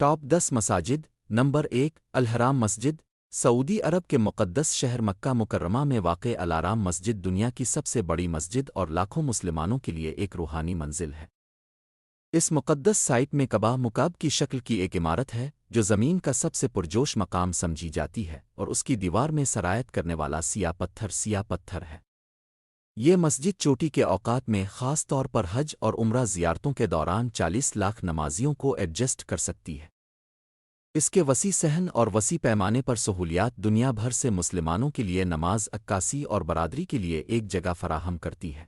Top 10 مساجد number 1 الحرام مسجد سعودی عرب کے مقدس شہر مکہ مکرمہ میں واقع الحرام مسجد دنیا کی سب سے بڑی مسجد اور لاکھوں مسلمانوں کے لیے ایک روحانی منزل ہے۔ اس مقدس سائٹ میں کعبہ مکعب کی شکل کی ایک عمارت ہے جو زمین کا سب سے پرجوش مقام سمجھی جاتی ہے اور اس کی دیوار میں سرایت کرنے والا سیاہ پتھر ہے۔ یہ مسجد چوٹی کے اوقات میں خاص طور پر حج اور عمرہ زیارتوں کے دوران 40 لاکھ نمازیوں کو ایڈجسٹ کر سکتی ہے۔ اس کے وسیع صحن اور وسیع پیمانے پر سہولیات دنیا بھر سے مسلمانوں کے لیے نماز عکاسی اور برادری کے لیے ایک جگہ فراہم کرتی ہے۔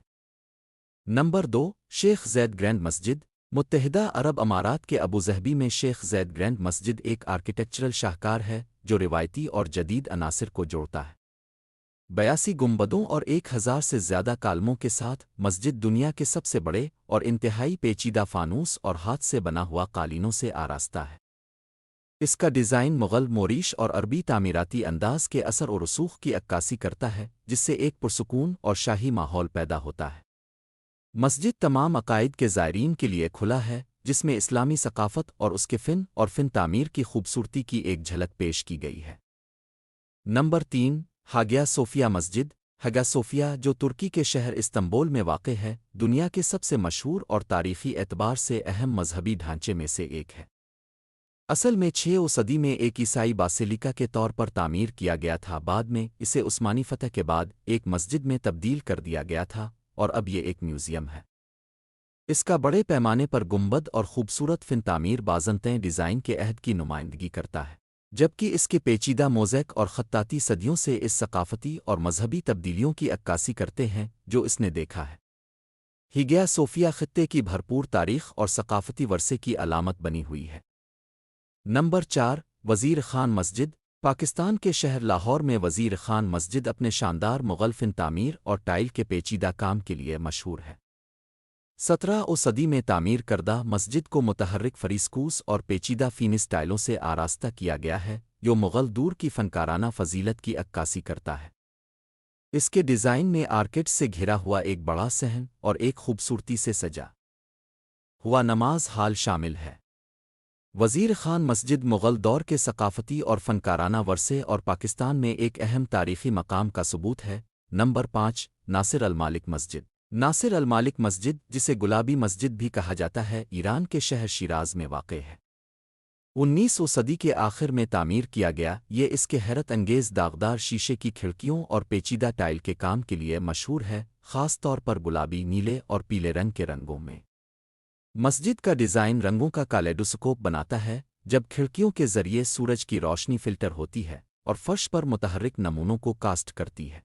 نمبر 2 شیخ زید گرینڈ مسجد متحدہ عرب امارات کے ابوظہبی میں شیخ زید گرینڈ مسجد ایک آرکیٹیکچرل شاہکار ہے جو روایتی اور جدید عناصر کو جوڑتا ہے۔ 82 گنبدوں اور 1000 سے زیادہ کالموں کے ساتھ مسجد دنیا کے سب سے بڑے اور انتہائی پیچیدہ فانوس اور ہاتھ سے بنا ہوا قالینوں سے آراستہ ہے۔ اس کا ڈیزائن مغل، موریش اور عربی تعمیراتی انداز کے اثر و رسوخ کی عکاسی کرتا ہے جس سے ایک پرسکون اور شاہی ماحول پیدا ہوتا ہے۔ مسجد تمام عقائد کے زائرین کے لیے کھلا ہے جس میں اسلامی ثقافت اور اس کے فن تعمیر کی خوبصورتی کی ایک جھلک پیش کی گئی ہے۔ نمبر 3 ہاگیا صوفیہ مسجد ہاگیا صوفیہ جو ترکی کے شہر استنبول میں واقع ہے دنیا کے سب سے مشہور اور تاریخی اعتبار سے اہم مذہبی ڈھانچے میں سے ایک ہے۔ اصل میں 6 صدی میں ایک عیسائی باسیلیکا کے طور پر تعمیر کیا گیا تھا، بعد میں اسے عثمانی فتح کے بعد ایک مسجد میں تبدیل کر دیا گیا تھا اور اب یہ ایک میوزیم ہے۔ اس کا بڑے پیمانے پر گنبد اور خوبصورت فن تعمیر بازنطین ڈیزائن کے عہد کی نمائندگی کرتا ہے، جبکہ اس کے پیچیدہ موزیک اور خطاطی صدیوں سے اس ثقافتی اور مذہبی تبدیلیوں کی عکاسی کرتے ہیں جو اس نے دیکھا ہے۔ ہاگیا صوفیہ خطے کی بھرپور تاریخ اور ثقافتی ورثے کی علامت بنی ہوئی ہے۔ نمبر 4 وزیر خان مسجد پاکستان کے شہر لاہور میں وزیر خان مسجد اپنے شاندار مغل فن تعمیر اور ٹائل کے پیچیدہ کام کے لیے مشہور ہے۔ 17 صدی میں تعمیر کردہ مسجد کو متحرک فریسکوس اور پیچیدہ فینس ٹائلوں سے آراستہ کیا گیا ہے جو مغل دور کی فنکارانہ فضیلت کی عکاسی کرتا ہے۔ اس کے ڈیزائن میں آرکیڈ سے گھرا ہوا ایک بڑا صحن اور ایک خوبصورتی سے سجا ہوا نماز ہال شامل ہے۔ وزیر خان مسجد مغل دور کے ثقافتی اور فنکارانہ ورثے اور پاکستان میں ایک اہم تاریخی مقام کا ثبوت ہے۔ نمبر 5 ناصر المالک مسجد ناصر المالک مسجد جسے گلابی مسجد بھی کہا جاتا ہے ایران کے شہر شیراز میں واقع ہے۔ 19 صدی کے آخر میں تعمیر کیا گیا، یہ اس کے حیرت انگیز داغدار شیشے کی کھڑکیوں اور پیچیدہ ٹائل کے کام کے لیے مشہور ہے، خاص طور پر گلابی، نیلے اور پیلے رنگ کے رنگوں میں۔ مسجد کا ڈیزائن رنگوں کا کالیڈوسکوپ بناتا ہے جب کھڑکیوں کے ذریعے سورج کی روشنی فلٹر ہوتی ہے اور فرش پر متحرک نمونوں کو کاسٹ کرتی ہے۔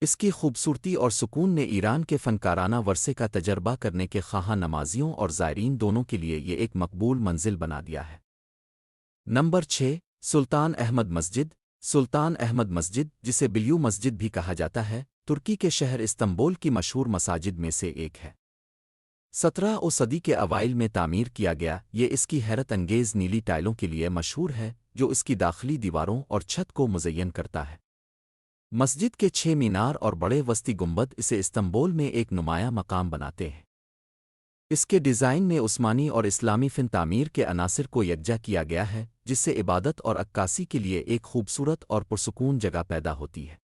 اس کی خوبصورتی اور سکون نے ایران کے فنکارانہ ورثے کا تجربہ کرنے کے خواہاں نمازیوں اور زائرین دونوں کے لیے یہ ایک مقبول منزل بنا دیا ہے۔ نمبر 6 سلطان احمد مسجد سلطان احمد مسجد جسے بلیو مسجد بھی کہا جاتا ہے ترکی کے شہر استنبول کی مشہور مساجد میں سے ایک ہے۔ 17 صدی کے اوائل میں تعمیر کیا گیا، یہ اس کی حیرت انگیز نیلی ٹائلوں کے لیے مشہور ہے جو اس کی داخلی دیواروں اور چھت کو مزین کرتا ہے۔ مسجد کے 6 مینار اور بڑے وسطی گنبد اسے استنبول میں ایک نمایاں مقام بناتے ہیں۔ اس کے ڈیزائن میں عثمانی اور اسلامی فن تعمیر کے عناصر کو یکجا کیا گیا ہے جس سے عبادت اور عکاسی کے لیے ایک خوبصورت اور پرسکون جگہ پیدا ہوتی ہے۔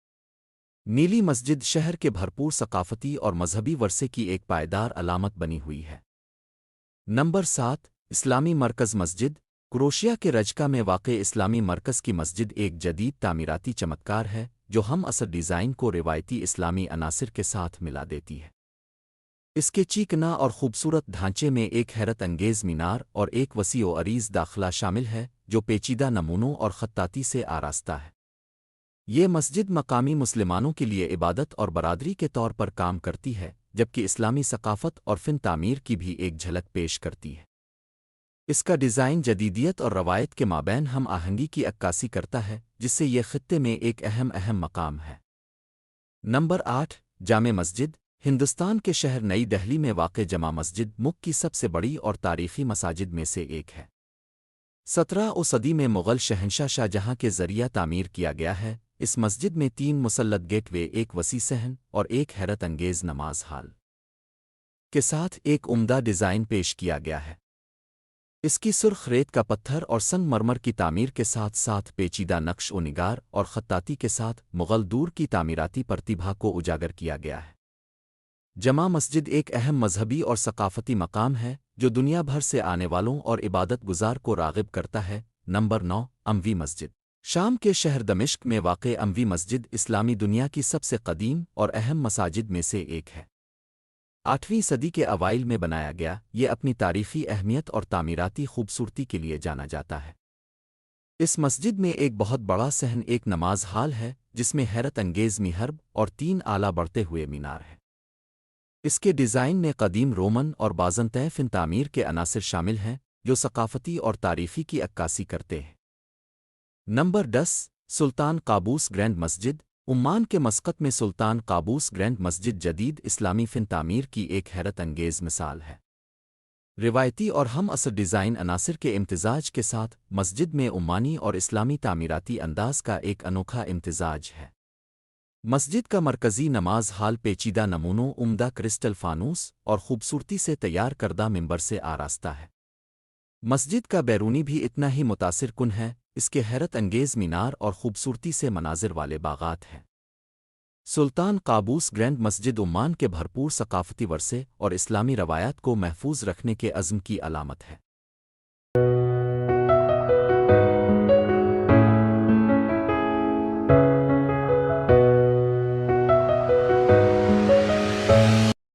نیلی مسجد شہر کے بھرپور ثقافتی اور مذہبی ورثے کی ایک پائیدار علامت بنی ہوئی ہے۔ نمبر 7 اسلامی مرکز مسجد کروشیا کے رجکا میں واقع اسلامی مرکز کی مسجد ایک جدید تعمیراتی چمتکار ہے جو ہم اثر ڈیزائن کو روایتی اسلامی عناصر کے ساتھ ملا دیتی ہے۔ اس کے چیکنا اور خوبصورت ڈھانچے میں ایک حیرت انگیز مینار اور ایک وسیع و عریض داخلہ شامل ہے جو پیچیدہ نمونوں اور خطاطی سے آراستہ ہے۔ یہ مسجد مقامی مسلمانوں کے لیے عبادت اور برادری کے طور پر کام کرتی ہے جبکہ اسلامی ثقافت اور فن تعمیر کی بھی ایک جھلک پیش کرتی ہے۔ اس کا ڈیزائن جدیدیت اور روایت کے مابین ہم آہنگی کی عکاسی کرتا ہے جس سے یہ خطے میں ایک اہم مقام ہے۔ نمبر 8 جامع مسجد ہندوستان کے شہر نئی دہلی میں واقع جامع مسجد ملک کی سب سے بڑی اور تاریخی مساجد میں سے ایک ہے۔ 17 صدی میں مغل شہنشاہ شاہ جہاں کے ذریعہ تعمیر کیا گیا ہے۔ اس مسجد میں 3 مسلط گیٹ وے، ایک وسیع صحن اور ایک حیرت انگیز نماز ہال کے ساتھ ایک عمدہ ڈیزائن پیش کیا گیا ہے۔ اس کی سرخ ریت کا پتھر اور سنگ مرمر کی تعمیر کے ساتھ ساتھ پیچیدہ نقش و نگار اور خطاطی کے ساتھ مغل دور کی تعمیراتی پرتیبھا کو اجاگر کیا گیا ہے۔ جامع مسجد ایک اہم مذہبی اور ثقافتی مقام ہے جو دنیا بھر سے آنے والوں اور عبادت گزار کو راغب کرتا ہے۔ نمبر 9 اموی مسجد شام کے شہر دمشق میں واقع اموی مسجد اسلامی دنیا کی سب سے قدیم اور اہم مساجد میں سے ایک ہے۔ 8ویں صدی کے اوائل میں بنایا گیا، یہ اپنی تاریخی اہمیت اور تعمیراتی خوبصورتی کے لیے جانا جاتا ہے۔ اس مسجد میں ایک بہت بڑا صحن ایک نماز ہال ہے جس میں حیرت انگیز محراب اور 3 اعلیٰ بڑھتے ہوئے مینار ہے۔ اس کے ڈیزائن میں قدیم رومن اور بازنطین فن تعمیر کے عناصر شامل ہیں جو ثقافتی اور تاریخی کی عکاسی کرتے ہیں۔ نمبر 10 سلطان قابوس گرینڈ مسجد عمان کے مسقط میں سلطان قابوس گرینڈ مسجد جدید اسلامی فن تعمیر کی ایک حیرت انگیز مثال ہے۔ روایتی اور ہم عصر ڈیزائن عناصر کے امتزاج کے ساتھ مسجد میں عمانی اور اسلامی تعمیراتی انداز کا ایک انوکھا امتزاج ہے۔ مسجد کا مرکزی نماز ہال پیچیدہ نمونوں، عمدہ کرسٹل فانوس اور خوبصورتی سے تیار کردہ ممبر سے آراستہ ہے۔ مسجد کا بیرونی بھی اتنا ہی متاثر کن ہے، اس کے حیرت انگیز مینار اور خوبصورتی سے مناظر والے باغات ہیں۔ سلطان قابوس گرینڈ مسجد عمان کے بھرپور ثقافتی ورثے اور اسلامی روایات کو محفوظ رکھنے کے عزم کی علامت ہے۔